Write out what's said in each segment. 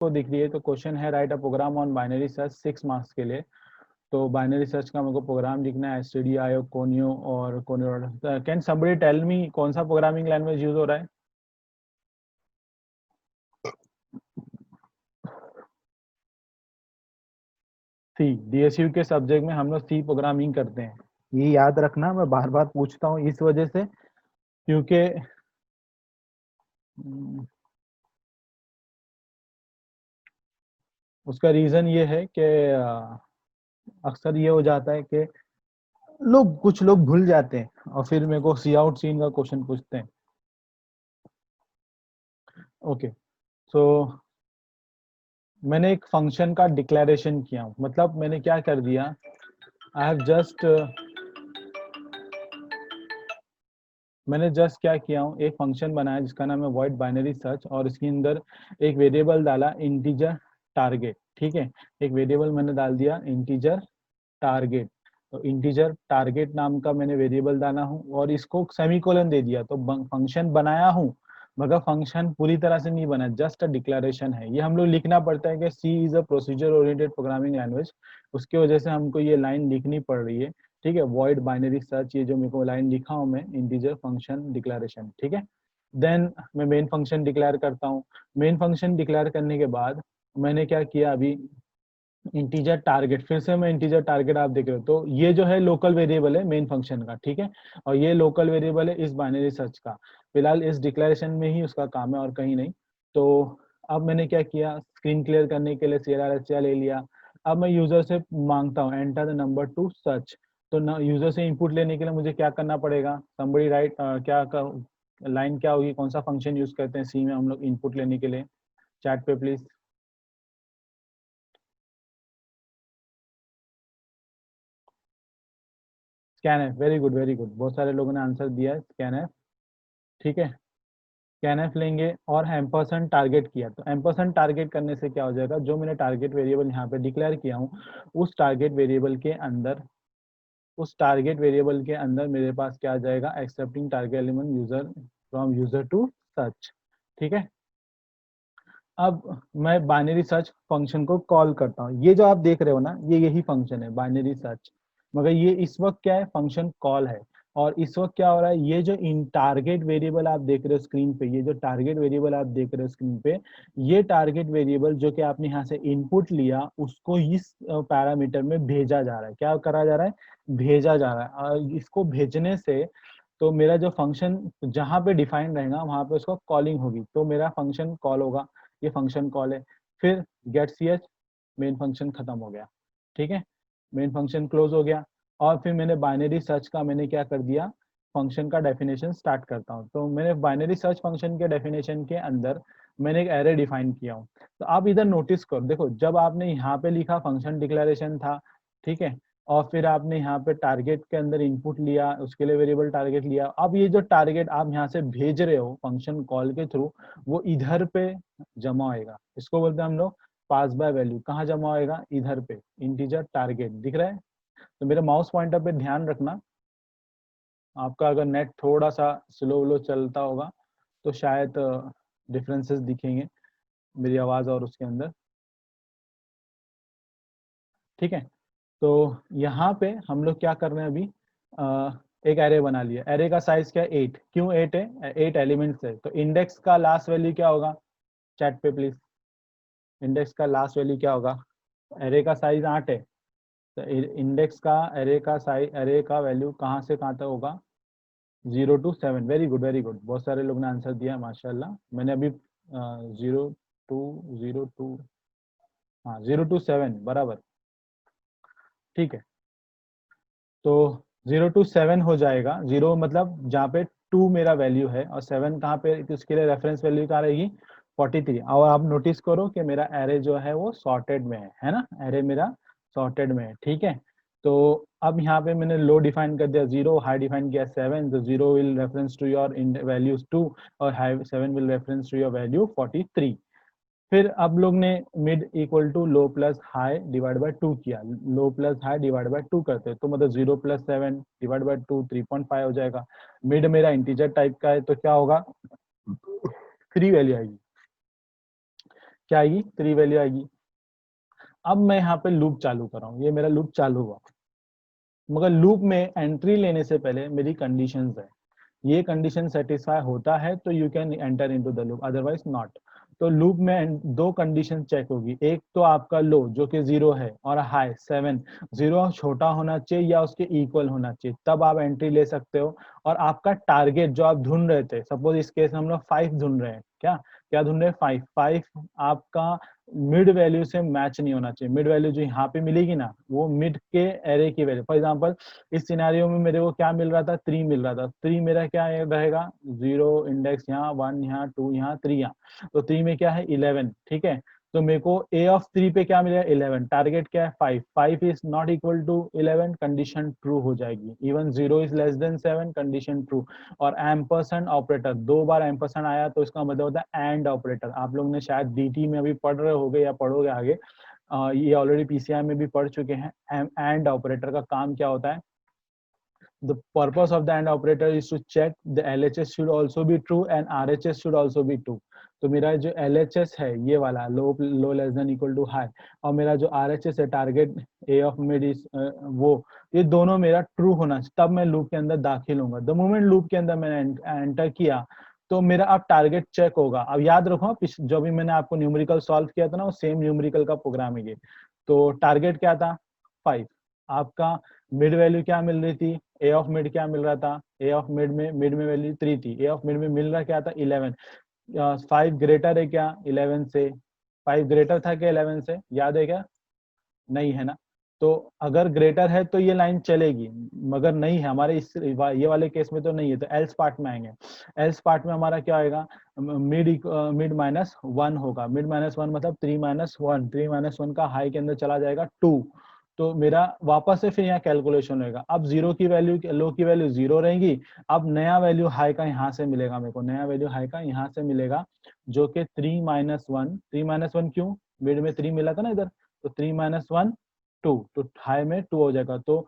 को दिख रही है, तो क्वेश्चन है write a program on binary search 6 marks के लिए। तो बाइनरी सर्च का मेरे को प्रोग्राम लिखना है, एसटीडीआईओ, कोनियो और conio. Can somebody tell me कौन सा प्रोग्रामिंग लैंग्वेज यूज हो रहा है? सी। डीएसयू के सब्जेक्ट में हम लोग सी प्रोग्रामिंग करते हैं, ये याद रखना। मैं बार बार पूछता हूँ इस वजह से, क्योंकि उसका रीजन ये है कि अक्सर ये हो जाता है कि कुछ लोग भूल जाते हैं और फिर मेरे को सी आउट सीन का क्वेश्चन पूछते हैं। ओके, सो मैंने एक फंक्शन का डिक्लेरेशन किया हूँ, मतलब मैंने क्या कर दिया, आई हैव जस्ट मैंने जस्ट क्या किया हूँ, एक फंक्शन बनाया जिसका नाम है वॉइड बाइनरी सर्च, और इसके अंदर एक वेरिएबल डाला इंटीजर टारगेट। ठीक है, एक वेरिएबल मैंने डाल दिया इंटीजर टारगेट। तो इंटीजर टारगेट नाम का मैंने वेरिएबल डाला हूँ और इसको सेमीकोलन दे दिया। तो फंक्शन बनाया हूँ, मगर फंक्शन पूरी तरह से नहीं बना, जस्ट अ डिक्लेरेशन है। ये हम लोग लिखना पड़ता है कि C is a procedure oriented programming language, उसकी वजह से हमको ये लाइन लिखनी पड़ रही है। ठीक है, वॉइड बाइनरी सर्च, ये जो मेरे को लाइन लिखा हूँ मैं, इंटीजर फंक्शन डिक्लेरेशन। ठीक है, देन मैं मेन फंक्शन डिक्लेयर करता हूँ। मेन फंक्शन डिक्लेयर करने के बाद मैंने क्या किया, अभी इंटीजर टारगेट, फिर से मैं इंटीजर टारगेट, आप देख रहे हो तो ये जो है लोकल वेरिएबल है मेन फंक्शन का। ठीक है, और ये लोकल वेरिएबल है इस बाइनरी सर्च का, फिलहाल इस डिक्लेरेशन में ही उसका काम है और कहीं नहीं। तो अब मैंने क्या किया, स्क्रीन क्लियर करने के लिए CLR ले लिया। अब मैं यूजर से मांगता हूँ enter the number two search. तो यूजर से इनपुट लेने के लिए मुझे क्या करना पड़ेगा, समबडी राइट, क्या लाइन क्या होगी, कौन सा फंक्शन यूज करते हैं सी में हम लोग इनपुट लेने के लिए? चैट पे please. Scan F, very good very good, बहुत सारे लोगों ने आंसर दिया है स्कैन एफ। ठीक है, स्कैन एफ लेंगे और एम्परसेंड टारगेट किया। तो एम्परसेंड टारगेट करने से क्या हो जाएगा, जो मैंने टारगेट वेरिएबल यहाँ पे डिक्लेयर किया हूँ, उस टारगेट वेरिएबल के अंदर मेरे पास क्या आ जाएगा, accepting target element user from user to search. ठीक है, अब मैं बाइनरी सर्च फंक्शन को कॉल करता हूँ। ये जो आप देख रहे हो ना, ये यही फंक्शन है बाइनरी सर्च, मगर ये इस वक्त क्या है, फंक्शन कॉल है। और इस वक्त क्या हो रहा है, ये जो इन टारगेट वेरिएबल आप देख रहे हो स्क्रीन पे, ये जो टारगेट वेरिएबल आप देख रहे हो स्क्रीन पे, ये टारगेट वेरिएबल जो कि आपने यहाँ से इनपुट लिया, उसको इस पैरामीटर में भेजा जा रहा है। क्या करा जा रहा है, भेजा जा रहा है। और इसको भेजने से तो मेरा जो फंक्शन जहाँ पे डिफाइन रहेगा वहां पे उसको कॉलिंग होगी, तो मेरा फंक्शन कॉल होगा। ये फंक्शन कॉल है। फिर get C H, main function खत्म हो गया। ठीक है, मेन फंक्शन क्लोज हो गया। और फिर मैंने बाइनरी सर्च का मैंने क्या कर दिया, फंक्शन का डेफिनेशन स्टार्ट करता हूँ। तो मैंने बाइनरी सर्च फंक्शन के डेफिनेशन के अंदर मैंने एक एरे डिफाइन किया हूँ। तो आप इधर नोटिस करो, देखो जब आपने यहाँ पे लिखा फंक्शन डिक्लेरेशन था, ठीक है, और फिर आपने यहाँ पे टारगेट के अंदर इनपुट लिया, उसके लिए वेरिएबल टारगेट लिया। अब ये जो टारगेट आप यहाँ से भेज रहे हो फंक्शन कॉल के थ्रू, वो इधर पे जमा होएगा। इसको बोलते हैं हम लोग पास बाय वैल्यू। कहाँ जमा होएगा, इधर पे, इंटीजर टारगेट दिख रहा है। तो मेरे माउस पॉइंटर पे ध्यान रखना, आपका अगर नेट थोड़ा सा स्लो लो चलता होगा तो शायद डिफरेंसेस दिखेंगे मेरी आवाज और उसके अंदर। ठीक है, तो यहाँ पे हम लोग क्या कर रहे हैं अभी, एक एरे बना लिया। एरे का साइज क्या है, 8। क्यों 8 है, 8 एलिमेंट्स है। तो इंडेक्स का लास्ट वैल्यू क्या होगा, चैट पे प्लीज, इंडेक्स का लास्ट वैल्यू क्या होगा? एरे का साइज 8 है, तो इंडेक्स का एरे का साइज, एरे का वैल्यू कहाँ से कहाँ तक होगा, 0 to 7। Very good very good, बहुत सारे लोग ने आंसर दिया माशाल्लाह। मैंने अभी 0 to हाँ 0 to 7 बराबर। ठीक है, तो 0 to 7 हो जाएगा। 0 मतलब जहाँ पे 2 मेरा वैल्यू है, और 7 कहाँ पे, तो इसके लिए रेफरेंस वैल्यू कहाँ रहेगी, 43। और आप नोटिस करो कि मेरा एरे जो है वो सॉर्टेड में है ना, एरे मेरा सॉर्टेड में है। ठीक है, तो अब यहाँ पे मैंने लो डिफाइन कर दिया 0, हाई डिफाइन किया 7। तो 0 will reference to your values 2 और high 7 will reference to your value 43। फिर अब लोग ने mid equal to low plus high divide by 2 किया। Low plus high divide by 2 करते हैं तो मतलब 0 + 7 डिवाइड बाय 2 3.5 हो जाएगा। मिड मेरा इंटीजर टाइप का है तो क्या होगा, 3 वैल्यू आएगी। क्या आएगी, 3 वैल्यू आएगी। अब मैं यहाँ पे लूप चालू कर रहा हूँ, ये मेरा लूप चालू हुआ, मगर लूप में एंट्री लेने से पहले मेरी कंडीशंस है, ये कंडीशन सेटिस्फाई होता है तो you can enter into the loop, otherwise not. तो लूप में दो कंडीशन चेक होगी, एक तो आपका लो जो कि 0 है और हाई 7, 0 छोटा होना चाहिए या उसके इक्वल होना चाहिए, तब आप एंट्री ले सकते हो। और आपका टारगेट जो आप ढूंढ रहे थे, सपोज इस केस में हम लोग 5 ढूंढ रहे हैं, क्या क्या ढूंढ रहे हैं, 5 5 आपका मिड वैल्यू से मैच नहीं होना चाहिए। मिड वैल्यू जो यहाँ पे मिलेगी ना, वो मिड के एरे की वैल्यू, फॉर एग्जांपल इस सिनेरियो में मेरे को क्या मिल रहा था, 3 मिल रहा था, 3 मेरा क्या रहेगा, 0 इंडेक्स यहाँ, 1 यहाँ, 2 यहाँ, 3 यहाँ, तो 3 में क्या है 11, ठीक है। तो मेरे को ए ऑफ 3 पे क्या मिलेगा 11, टारगेट क्या है 5, 5 is not equal to 11, condition true हो जाएगी। Even 0 is less than 7, condition true. और एम्परसेंड ऑपरेटर, 2 बार एम्परसेंड आया तो इसका मतलब होता है एंड ऑपरेटर। आप लोग ने शायद डीटी में अभी पढ़ रहे होगे या पढ़ोगे आगे, ये ऑलरेडी पीसीआई में भी पढ़ चुके हैं। एंड ऑपरेटर का काम क्या होता है, the purpose of the AND operator is to check the LHS should also be true and RHS should also be true। तो मेरा जो LHS है ये वाला low less than equal to high, और मेरा जो RHS है target A of mid is वो, ये दोनों मेरा ट्रू होना चाहिए, तब मैं लूप के अंदर दाखिल होऊंगा। द मोमेंट लूप के अंदर मैंने एंटर किया तो मेरा अब टारगेट चेक होगा। अब याद रखो जो भी मैंने आपको न्यूमेरिकल सॉल्व किया था ना, वो सेम न्यूमेरिकल का प्रोग्राम है ये। तो टारगेट क्या था 5, आपका मिड वैल्यू क्या मिल रही थी, ए ऑफ मिड क्या मिल रहा था, ए ऑफ मिड में वैल्यू 3 थी, ए ऑफ मिड में मिल रहा क्या था 11। 5 ग्रेटर है क्या 11 से, 5 ग्रेटर था क्या 11 से, याद है क्या, नहीं है ना। तो अगर ग्रेटर है तो ये लाइन चलेगी, मगर नहीं है हमारे इस ये वाले केस में तो नहीं है, तो एल्स पार्ट में आएंगे। एल्स पार्ट में हमारा क्या आएगा, मिड माइनस 1 होगा, मिड माइनस 1 मतलब 3 माइनस 1, 3 माइनस 1 का हाई के अंदर चला जाएगा 2। तो मेरा वापस से फिर यहाँ कैलकुलेशन होगा। अब जीरो की वैल्यू, लो की वैल्यू 0 रहेगी, अब नया वैल्यू हाई का यहाँ से मिलेगा, मेरे को नया वैल्यू हाई का यहाँ से मिलेगा, जो कि 3 माइनस 1, 3 माइनस 1 क्यों, मिड में 3 मिला था ना इधर, तो 3 माइनस 1 2, तो हाई में 2 हो जाएगा, तो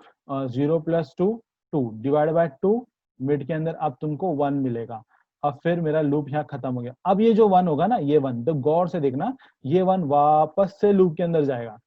0 प्लस 2 2 डिवाइड बाय 2, मिड के अंदर अब तुमको 1 मिलेगा। अब फिर मेरा लूप यहाँ खत्म हो गया। अब ये जो 1 होगा ना, ये 1 तो गौर से देखना, ये 1 वापस से लूप के अंदर जाएगा,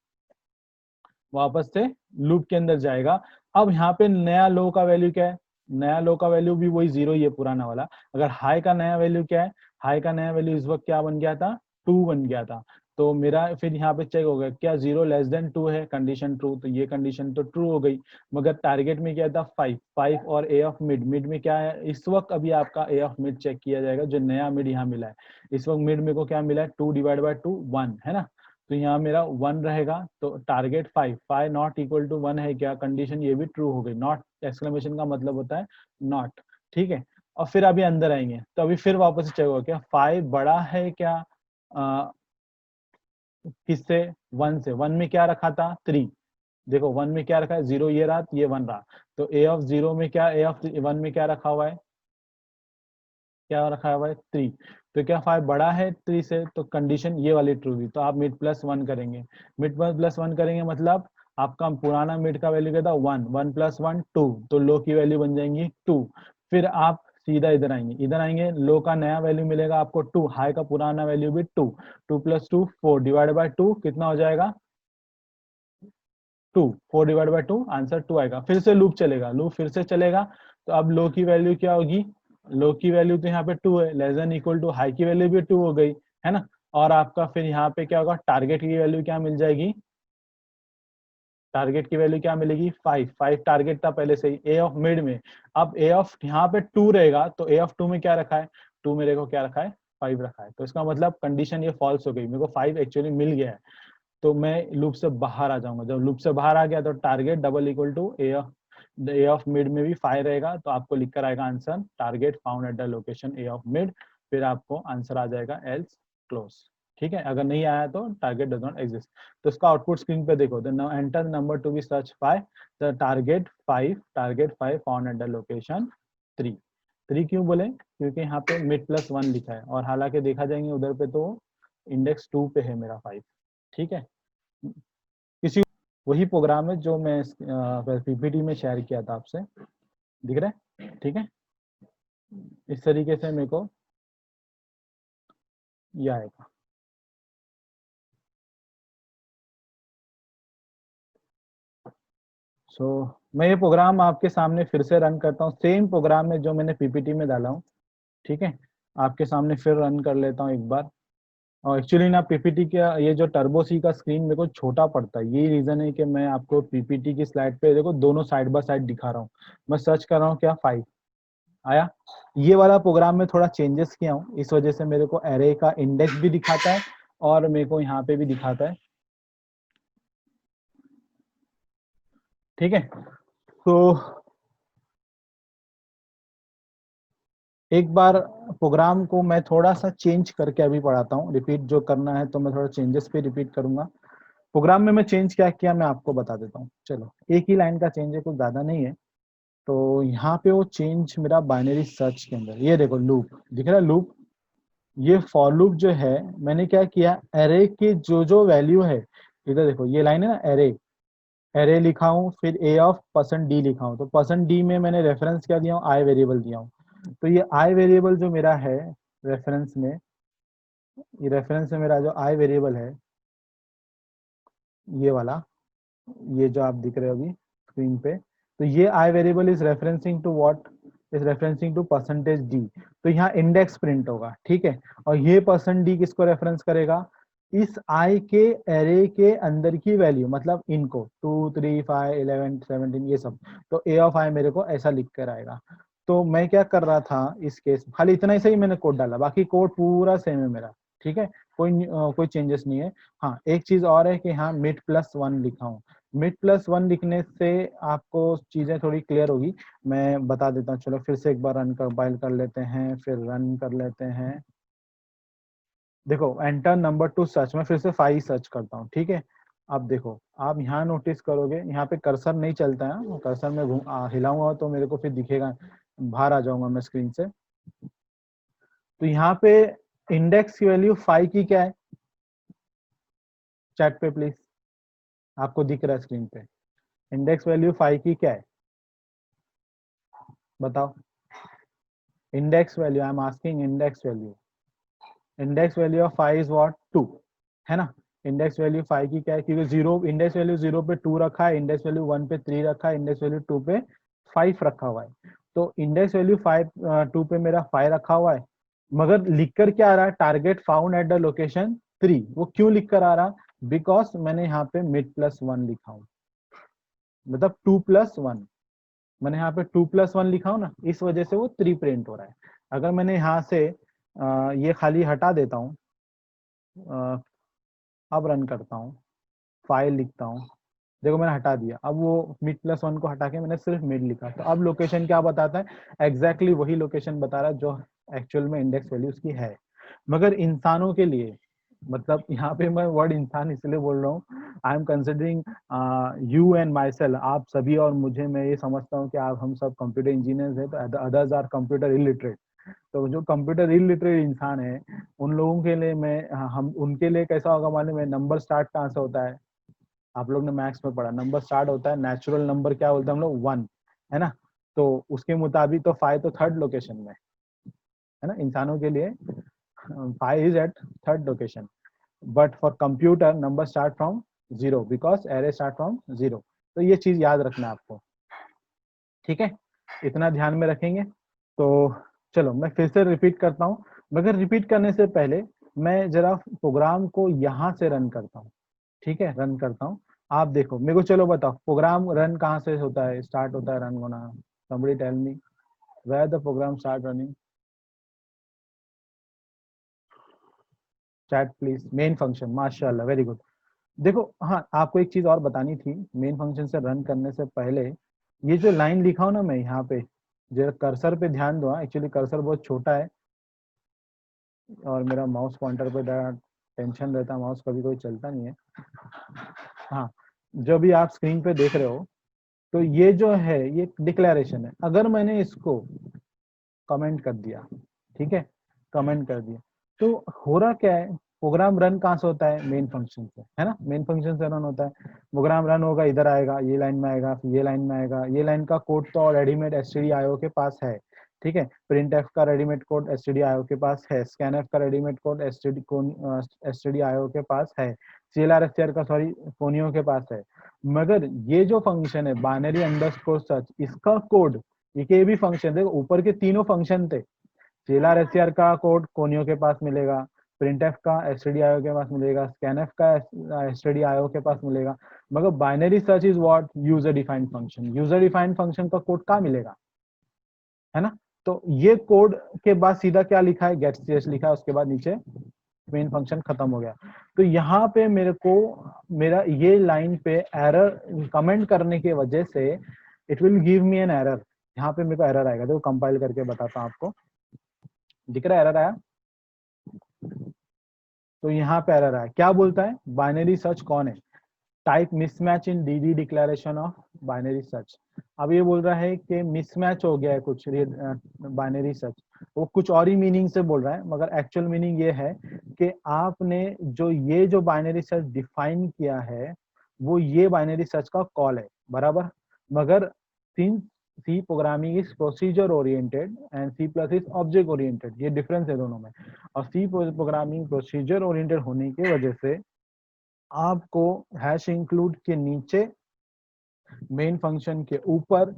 वापस से लूप के अंदर जाएगा। अब यहाँ पे नया लो का वैल्यू क्या है, नया लो का वैल्यू भी वही 0 ही है पुराना वाला। अगर हाई का नया वैल्यू क्या है, हाई का नया वैल्यू इस वक्त क्या बन गया था 2 बन गया था। तो मेरा फिर यहाँ पे चेक हो गया क्या 0 लेस देन 2 है, कंडीशन ट्रू, तो ये कंडीशन तो ट्रू हो गई। मगर टारगेट में क्या था 5 5 और ए ऑफ मिड, मिड में क्या है इस वक्त, अभी आपका ए ऑफ मिड चेक किया जाएगा, जो नया मिड यहाँ मिला है इस वक्त, मिड मेरे को क्या मिला है 2 डिवाइड बाय 2 1 है ना। तो यहाँ मेरा 1 रहेगा, तो टारगेट 5 5 नॉट इक्वल टू 1 है क्या, कंडीशन ये भी ट्रू हो गई। नॉट एक्सक्लेमेशन का मतलब होता है नॉट, ठीक है। और फिर अभी अंदर आएंगे तो अभी फिर वापस चेक होगा क्या 5 बड़ा है क्या किससे, 1 से, 1 में क्या रखा था 3, देखो 1 में क्या रखा है 0, ये रहा, ये 1 रहा, तो ए ऑफ 0 में क्या, ए ऑफ 1 में क्या रखा हुआ है, क्या रखा हुआ है 3, तो क्या 5 बड़ा है 3 से, तो कंडीशन ये वाली ट्रू हुई। तो आप मिड प्लस 1 करेंगे, मिड प्लस 1 करेंगे मतलब आपका पुराना मिड का वैल्यू क्या था 1, 1 प्लस 1 2, तो लो की वैल्यू बन जाएंगी 2। फिर आप सीधा इधर आएंगे, इधर आएंगे, लो का नया वैल्यू मिलेगा आपको 2, हाई का पुराना वैल्यू भी 2, 2 प्लस 2 4 डिवाइड बाय 2 कितना हो जाएगा 2, 4 डिवाइड बाय 2 आंसर 2 आएगा। फिर से लूप चलेगा, लूप फिर से चलेगा, तो अब लो की वैल्यू क्या होगी, लो की वैल्यू तो यहाँ पे 2 है, less than equal to, high की वैल्यू भी 2 हो गई है ना। और आपका फिर यहाँ पे क्या होगा, टारगेट की वैल्यू क्या मिल जाएगी, टारगेट की वैल्यू क्या मिलेगी 5, 5 टारगेट था पहले से ही ए ऑफ मिड में। अब ए ऑफ यहाँ पे 2 रहेगा, तो ए ऑफ 2 में क्या रखा है, 2 मेरे को क्या रखा है 5 रखा है, तो इसका मतलब कंडीशन ये फॉल्स हो गई, मेरे को 5 एक्चुअली मिल गया है। तो मैं लूप से बाहर आ जाऊंगा, जब लूप से बाहर आ गया तो target double equal to a of mid में भी 5 रहेगा, तो आपको लिख कर आएगा answer target found at the location a of mid, फिर आपको आंसर आ जाएगा एल्स क्लोज, ठीक है। अगर नहीं आया तो टारगेट डज नॉट एग्जिस्ट। तो इसका आउटपुट स्क्रीन पे देखो, the enter number to be search by the target 5 found at the location 3। 3 क्यों बोले, क्योंकि यहाँ पे मिड प्लस 1 लिखा है, और हालांकि देखा जाएंगे उधर पे तो इंडेक्स 2 पे है मेरा 5, ठीक है। किसी वही प्रोग्राम है जो मैं पीपीटी में शेयर किया था आपसे, दिख रहा है, ठीक है। इस तरीके से मेरे को ये आएगा। मैं ये प्रोग्राम आपके सामने फिर से रन करता हूँ, सेम प्रोग्राम में जो मैंने पीपीटी में डाला हूँ, ठीक है। आपके सामने फिर रन कर लेता हूँ एक बार। और एक्चुअली ना पीपीटी का ये जो टर्बो सी का स्क्रीन मेरे को छोटा पड़ता है, यही रीजन है कि मैं आपको पीपीटी की स्लाइड पे देखो दोनों साइड बाय साइड दिखा रहा हूँ। मैं सर्च कर रहा हूँ क्या 5 आया। ये वाला प्रोग्राम में थोड़ा चेंजेस किया हूँ, इस वजह से मेरे को एरे का इंडेक्स भी दिखाता है और मेरे को यहाँ पे भी दिखाता है, ठीक है। तो एक बार प्रोग्राम को मैं थोड़ा सा चेंज करके अभी पढ़ाता हूँ, रिपीट जो करना है तो मैं थोड़ा चेंजेस पे रिपीट करूंगा। प्रोग्राम में मैं चेंज क्या किया मैं आपको बता देता हूँ। चलो एक ही लाइन का चेंज है, कुछ ज्यादा नहीं है। तो यहाँ पे वो चेंज मेरा बाइनरी सर्च के अंदर, ये देखो लूप दिख रहा है, लूप, ये फॉर लूप जो है मैंने क्या किया, एरे के जो जो वैल्यू है, इधर देखो ये लाइन है ना, एरे, एरे लिखा हूँ, फिर ए ऑफ परसेंट डी लिखा हूँ। तो परसेंट डी में मैंने रेफरेंस क्या दिया हूँ, आई वेरिएबल दिया हूँ। तो ये आई वेरिएबल जो मेरा है रेफरेंस में, ये रेफरेंस में मेरा जो आई वेरिएबल है ये वाला, ये जो आप दिख रहे हो अभी स्क्रीन पे, तो ये I variable is referencing to what, is referencing to percentage D. तो यहाँ इंडेक्स प्रिंट होगा, ठीक है। और ये परसेंट डी किसको रेफरेंस करेगा, इस आई के एरे के अंदर की वैल्यू, मतलब इनको 2 3 5 11 17 ये सब। तो ए ऑफ आई मेरे को ऐसा लिख कर आएगा। तो मैं क्या कर रहा था इस केस, खाली इतना ही सही मैंने कोड डाला, बाकी कोड पूरा सेम है मेरा, ठीक है। कोई चेंजेस नहीं है। हाँ एक चीज और है कि हाँ मिड प्लस वन लिखा हूँ। मिड प्लस वन लिखने से आपको चीजें थोड़ी क्लियर होगी, मैं बता देता हूँ। चलो फिर से एक बार रन कंपाइल कर लेते हैं, फिर रन कर लेते हैं। देखो एंटर नंबर टू सर्च, मैं फिर से 5 सर्च करता हूँ, ठीक है। अब देखो आप यहाँ नोटिस करोगे, यहाँ पे कर्सर नहीं चलता है, कर्सर में हिलाऊंगा तो मेरे को फिर दिखेगा, बाहर आ जाऊंगा मैं स्क्रीन से। तो यहाँ पे इंडेक्स की वैल्यू 5 की क्या है, चैट पे प्लीज, आपको दिख रहा है स्क्रीन पे, इंडेक्स वैल्यू 5 की क्या है बताओ। Index value, I am asking index value, index value of 5 is what 2, है ना। इंडेक्स वैल्यू 5 की क्या है, क्योंकि जीरो, इंडेक्स वैल्यू 0 पे 2 रखा है, इंडेक्स वैल्यू 1 पे 3 रखा है, इंडेक्स वैल्यू 2 पे 5 रखा हुआ है। तो इंडेक्स वैल्यू 5 2 पे मेरा 5 रखा हुआ है, मगर लिख कर क्या आ रहा है, target found at the location 3। वो क्यों लिख कर आ रहा, बिकॉज मैंने यहाँ पे मिड प्लस वन लिखा हूँ, मतलब 2+1, मैंने यहाँ पे 2+1 लिखा हूँ ना, इस वजह से वो 3 प्रिंट हो रहा है। अगर मैंने यहाँ से ये खाली हटा देता हूँ, अब रन करता हूँ, फाइल लिखता हूँ, देखो मैंने हटा दिया, अब वो मिड प्लस वन को हटा के मैंने सिर्फ मिड लिखा, तो अब लोकेशन क्या बताता है, एग्जैक्टली वही लोकेशन बता रहा है जो एक्चुअल में इंडेक्स वैल्यू उसकी है। मगर इंसानों के लिए, मतलब यहाँ पे मैं वर्ड इंसान इसलिए बोल रहा हूँ, I am considering you and my self, आप सभी और मुझे, मैं ये समझता हूँ कि आप हम सब कंप्यूटर इंजीनियर्स हैं, तो अदर्स आर कंप्यूटर इलिटरेट। तो जो कंप्यूटर इलिटरेट इंसान है उन लोगों के लिए मैं, हम उनके लिए कैसा होगा मालूम है, नंबर स्टार्ट कहाँ से होता है, आप लोग ने मैथ्स में पढ़ा, नंबर स्टार्ट होता है, नेचुरल नंबर क्या बोलते हैं हम लोग, 1, है ना। तो उसके मुताबिक तो 5 तो थर्ड लोकेशन में है ना, इंसानों के लिए 5 is at third location, but for computer number start from 0 because array start from 0। तो ये चीज याद रखना है आपको, ठीक है, इतना ध्यान में रखेंगे। तो चलो मैं फिर से रिपीट करता हूँ, मगर रिपीट करने से पहले मैं जरा प्रोग्राम को यहाँ से रन करता हूँ, ठीक है, रन करता हूँ। आप देखो मेरे को, चलो बताओ प्रोग्राम रन कहाँ से होता है, स्टार्ट होता है रन होना, somebody tell me where the program start running, chat please, main function, माशाल्लाह वेरी गुड। देखो हाँ आपको एक चीज और बतानी थी, मेन फंक्शन से रन करने से पहले ये जो लाइन लिखा हूं ना मैं यहाँ पे, जरा कर्सर पे ध्यान दो, एक्चुअली कर्सर बहुत छोटा है और मेरा माउस पॉइंटर पे टेंशन रहता है, माउस कभी कोई चलता नहीं है। हाँ जो भी आप स्क्रीन पे देख रहे हो, तो ये जो है ये डिक्लेरेशन है, अगर मैंने इसको कमेंट कर दिया, ठीक है, कमेंट कर दिया, तो हो रहा क्या है, प्रोग्राम रन कहाँ से होता है, मेन फंक्शन से, है ना, मेन फंक्शन से रन होता है। प्रोग्राम रन होगा, इधर आएगा, ये लाइन में आएगा, फिर ये लाइन में आएगा, ये लाइन का कोड तो ऑलरेडी मेरे stdio के पास है, ठीक है। प्रिंट एफ का रेडीमेड कोड stdio के पास है, स्कैन एफ का रेडीमेड कोड stdio के पास है, clr का सॉरी कोनियो के पास है। मगर ये जो फंक्शन है बाइनरी अंडरस्कोर सर्च, इसका कोड, ये भी फंक्शन, देखो ऊपर के तीनों फंक्शन थे, clr का कोड कोनियो के पास मिलेगा, printf का stdio के पास मिलेगा, scanf का stdio के पास मिलेगा, मगर binary search is what, user defined function. User defined function का कोड कहाँ मिलेगा, है ना। तो ये कोड के बाद सीधा क्या लिखा है, गेट ch लिखा है, उसके बाद नीचे मेन फंक्शन खत्म हो गया। तो यहाँ पे मेरे को मेरा ये लाइन पे एरर कमेंट करने की वजह से it will give me an error, यहाँ पे मेरे को एरर आएगा। देखो कंपाइल करके बताता हूँ आपको, दिख रहा है एरर आया। तो यहाँ पे एरर आया, क्या बोलता है, बाइनरी सर्च कौन है, type mismatch in DD declaration of binary search. अब ये बोल रहा है कि मिसमैच हो गया है कुछ बाइनरी सर्च, वो कुछ और ही मीनिंग से बोल रहा है, मगर एक्चुअल मीनिंग ये है कि आपने जो बाइनरी सर्च डिफाइन किया है वो ये बाइनरी सर्च का कॉल है, बराबर। मगर since C programming is procedure oriented and C plus is object oriented, ये डिफरेंस है दोनों में। और सी प्रोग्रामिंग प्रोसीजर ओरिएंटेड होने की वजह से आपको हैश इंक्लूड के नीचे मेन फंक्शन के ऊपर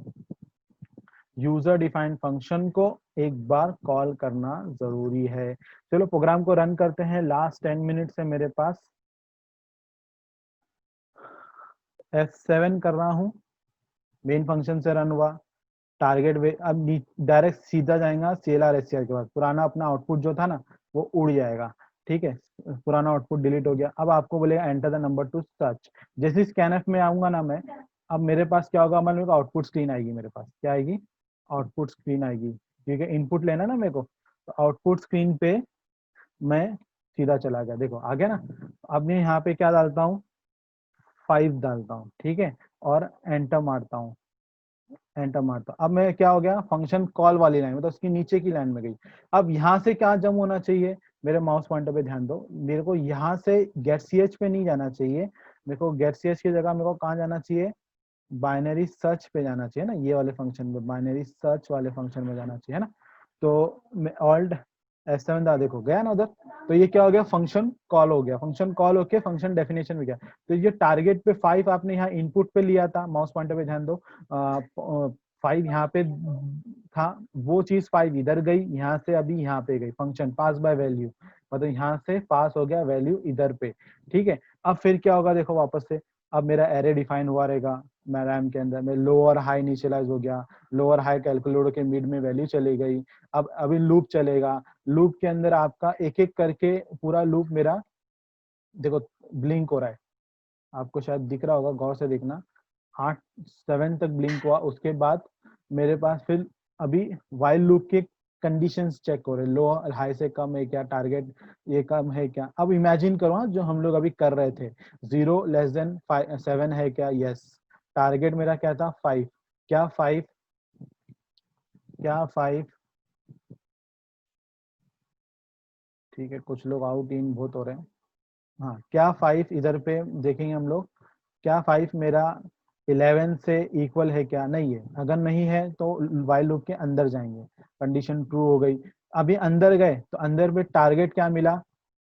यूजर डिफाइंड फंक्शन को एक बार कॉल करना जरूरी है। चलो प्रोग्राम को रन करते हैं। लास्ट 10 मिनट से मेरे पास F7 कर रहा हूं, मेन फंक्शन से रन हुआ, टारगेट वे अब डायरेक्ट सीधा जाएगा clr के पास, पुराना अपना आउटपुट जो था ना वो उड़ जाएगा, ठीक है, पुराना आउटपुट डिलीट हो गया। अब आपको बोलेगा enter the number two search. जैसे स्कैनफ में आऊंगा ना मैं, अब मेरे पास क्या होगा, मेरे को आउटपुट स्क्रीन आएगी, मेरे पास क्या आएगी, आउटपुट स्क्रीन आएगी, क्योंकि इनपुट लेना ना मेरे को, तो आउटपुट स्क्रीन पे मैं सीधा चला गया, देखो आ गया ना। अब मैं यहाँ पे क्या डालता हूँ, 5 डालता हूँ, ठीक है, और एंटर मारता हूँ, एंटर मारता हूँ। अब मैं क्या हो गया, फंक्शन कॉल वाली लाइन, मतलब उसकी नीचे की लाइन में गई। अब यहाँ से क्या जम होना चाहिए, मेरे माउस पॉइंटर पे ध्यान दो, मेरे को यहाँ से गेट ch पे नहीं जाना चाहिए, मेरे को गेट ch की जगह मेरे को कहाँ जाना चाहिए, बाइनरी सर्च पे जाना चाहिए ना, ये वाले फंक्शन में, बाइनरी सर्च वाले फंक्शन में जाना चाहिए ना। तो मैं ऑल्ट F7 दा, देखो गया ना उधर। तो ये क्या हो गया, फंक्शन कॉल हो गया, फंक्शन कॉल होके फंक्शन डेफिनेशन में गया। तो ये टारगेट पे 5 आपने यहाँ इनपुट पे लिया था, माउस पॉइंटर पे ध्यान दो, 5 यहाँ पे था, वो चीज 5 इधर गई, यहाँ से अभी यहाँ पे गई, फंक्शन पास बाय वैल्यू, मतलब यहाँ से पास हो गया वैल्यू इधर पे, ठीक है। अब फिर क्या होगा, देखो वापस से, अब मेरा एरे डिफाइन हुआ रहेगा मैं रैम के अंदर में, लोअर हाई इनिशियलाइज हो गया, लोअर हाई कैलकुलेटर के मिड में वैल्यू चली गई। अब अभी लूप चलेगा, लूप के अंदर आपका एक एक करके पूरा लूप मेरा देखो ब्लिंक हो रहा है, आपको शायद दिख रहा होगा, गौर से देखना, 7 तक ब्लिंक हुआ। उसके बाद मेरे पास फिर अभी वाइल लूप के कंडीशंस चेक हो रहे, लो हाई से कम है क्या, टारगेट ये कम है क्या। अब इमेजिन करो हाँ, जो हम लोग अभी कर रहे थे, 0 <7 है क्या, यस। टारगेट मेरा क्या था, 5, क्या 5, क्या 5, ठीक है, कुछ लोग आउट इन बहुत हो रहे हैं। हाँ, क्या 5 इधर पे देखेंगे हम लोग, क्या 5 मेरा 11 से इक्वल है क्या, नहीं है। अगर नहीं है तो वाइल लूप के अंदर जाएंगे, कंडीशन ट्रू हो गई। अभी अंदर गए तो अंदर पे टारगेट क्या मिला,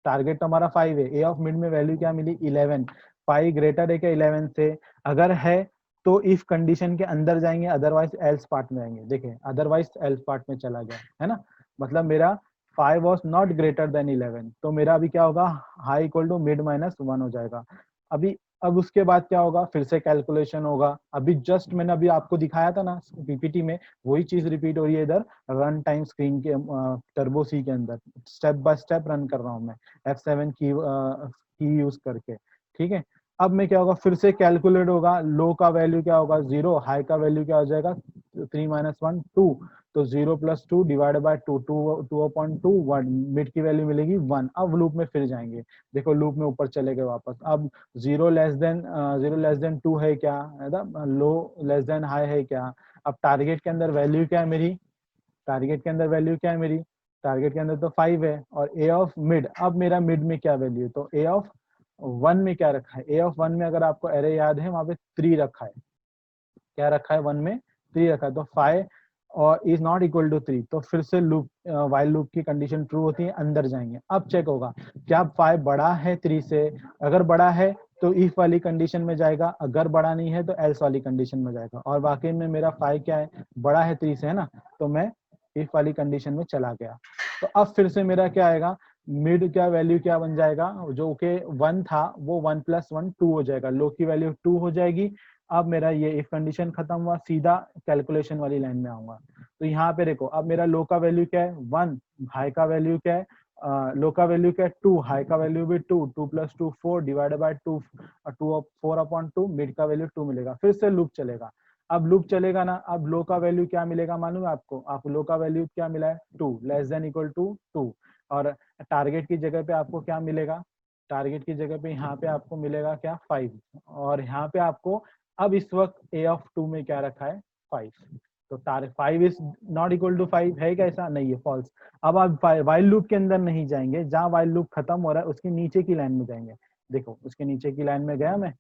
टारगेट तो हमारा 5 है, ए ऑफ मिड में वैल्यू क्या मिली, 11। 5 ग्रेटर है क्या 11 से, अगर है तो इफ कंडीशन के अंदर जाएंगे, अदरवाइज एल्स पार्ट में आएंगे। देखें अदरवाइज एल्स पार्ट में चला गया, है ना, मतलब मेरा 5 वॉज नॉट ग्रेटर देन 11, तो मेरा अभी क्या होगा, हाई इक्वल टू मिड -1 हो जाएगा। अभी अब उसके बाद क्या होगा, फिर से कैलकुलेशन होगा। अभी जस्ट मैंने अभी आपको दिखाया था ना पीपीटी में, वही चीज रिपीट हो रही है इधर रन टाइम स्क्रीन के टर्बो सी के अंदर, स्टेप बाय स्टेप रन कर रहा हूँ मैं F7 की यूज करके, ठीक है। अब में क्या होगा, फिर से कैलकुलेट होगा, लो का वैल्यू क्या होगा 0, हाई का वैल्यू क्या हो जाएगा 3 - 1 2, तो 0 + 2 डिवाइड बाय 2, 2.2 1, मिड की वैल्यू मिलेगी 1। अब लूप में फिर जाएंगे, देखो लूप में ऊपर चले गए वापस। अब 0 <2 है क्या, है ना, लो लेस देन हाई है क्या। अब टारगेट के अंदर वैल्यू क्या है मेरी, टारगेट के अंदर वैल्यू क्या है मेरी, टारगेट के अंदर तो 5 है, और ए ऑफ मिड, अब मेरा मिड में क्या वैल्यू है, तो ए ऑफ 1 में क्या रखा है, ए ऑफ 1 में अगर आपको एरे याद है वहां पे 3 रखा है, क्या रखा है 1 में 3 रखा है, तो 5 और इज नॉट इक्वल टू 3, तो फिर से लूप वाइल लूप की कंडीशन ट्रू होती है, अंदर जाएंगे। अब चेक होगा क्या 5 बड़ा है 3 से, अगर बड़ा है तो इफ वाली कंडीशन में जाएगा, अगर बड़ा नहीं है तो एल्स वाली कंडीशन में जाएगा। और वाकई में मेरा 5 क्या है, बड़ा है 3 से, है ना, तो मैं इफ वाली कंडीशन में चला गया। तो अब फिर से मेरा क्या आएगा, मिड क्या वैल्यू क्या बन जाएगा, जो के 1 था वो 1 + 1 2 हो जाएगा, लो की वैल्यू 2 हो जाएगी। अब मेरा ये इफ कंडीशन खत्म हुआ, सीधा कैलकुलेशन वाली लाइन में आऊंगा। तो यहाँ पे देखो, अब मेरा लो का वैल्यू क्या है 1, हाई का वैल्यू क्या है, लो का वैल्यू क्या है 2, हाई का वैल्यू भी 2, 2 + 2 4 डिवाइडेड बाय 2, 2 4/2, मिड का वैल्यू 2 मिलेगा। फिर से लूप चलेगा। अब लूप चलेगा ना, अब लो का वैल्यू क्या मिलेगा मालूम है आपको, आप लो का वैल्यू क्या मिला है 2 <= 2, और टारगेट की जगह पे आपको क्या मिलेगा, टारगेट की जगह पे यहाँ पे आपको मिलेगा क्या 5, और यहाँ पे आपको अब इस वक्त a(2) में क्या रखा है 5, तो 5 इज नॉट इक्वल टू 5 है क्या, ऐसा नहीं है, फॉल्स। अब आप वाइल लूप के अंदर नहीं जाएंगे, जहां वाइल लूप खत्म हो रहा है उसके नीचे की लाइन में जाएंगे। देखो उसके नीचे की लाइन में गया मैं,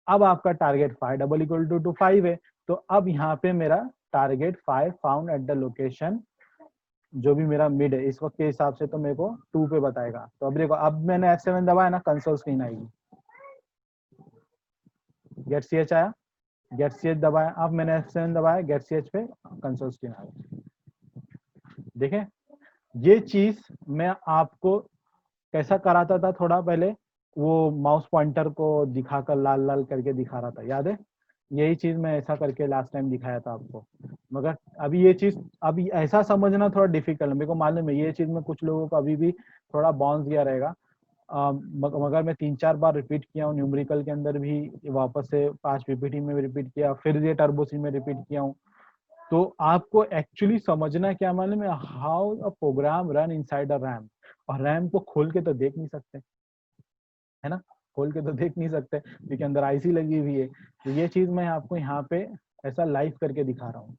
अब आपका टारगेट 5 = 5 है, तो अब यहाँ पे मेरा target 5 found at the location, जो भी मेरा मिड है इस वक्त के हिसाब से, तो मेरे को 2 पे बताएगा। तो अब देखो, अब मैंने F7 दबाया ना, कंसोल स्क्रीन आएगी, गेट ch आया, गेट ch दबाया, अब मैंने F7 दबाया, गेट ch पे कंसोल स्क्रीन आ गई। देखें, ये चीज मैं आपको कैसा कराता था थोड़ा पहले, वो माउस पॉइंटर को दिखाकर लाल लाल करके दिखा रहा था, याद है, यही चीज मैं ऐसा करके लास्ट टाइम दिखाया था आपको। मगर अभी ये चीज, अभी ऐसा समझना थोड़ा डिफिकल्ट है, मेरे को मालूम है ये चीज में कुछ लोगों को अभी भी थोड़ा बाउंस गया रहेगा। मगर मैं 3-4 बार रिपीट किया हूँ, न्यूमेरिकल के अंदर भी वापस से 5 पीपीटी में भी रिपीट किया, फिर ये टर्बो सी में रिपीट किया हूँ। तो आपको एक्चुअली समझना क्या मालूम है, how a program run inside a RAM. और रैम को खोल के तो देख नहीं सकते, है ना, खोल के तो देख नहीं सकते क्योंकि अंदर आईसी लगी हुई है। तो ये चीज मैं आपको यहाँ पे ऐसा लाइव करके दिखा रहा हूँ,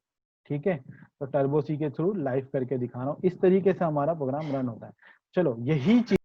ठीक है, तो टर्बो सी के थ्रू लाइव करके दिखा रहा हूँ, इस तरीके से हमारा प्रोग्राम रन होता है। चलो यही चीज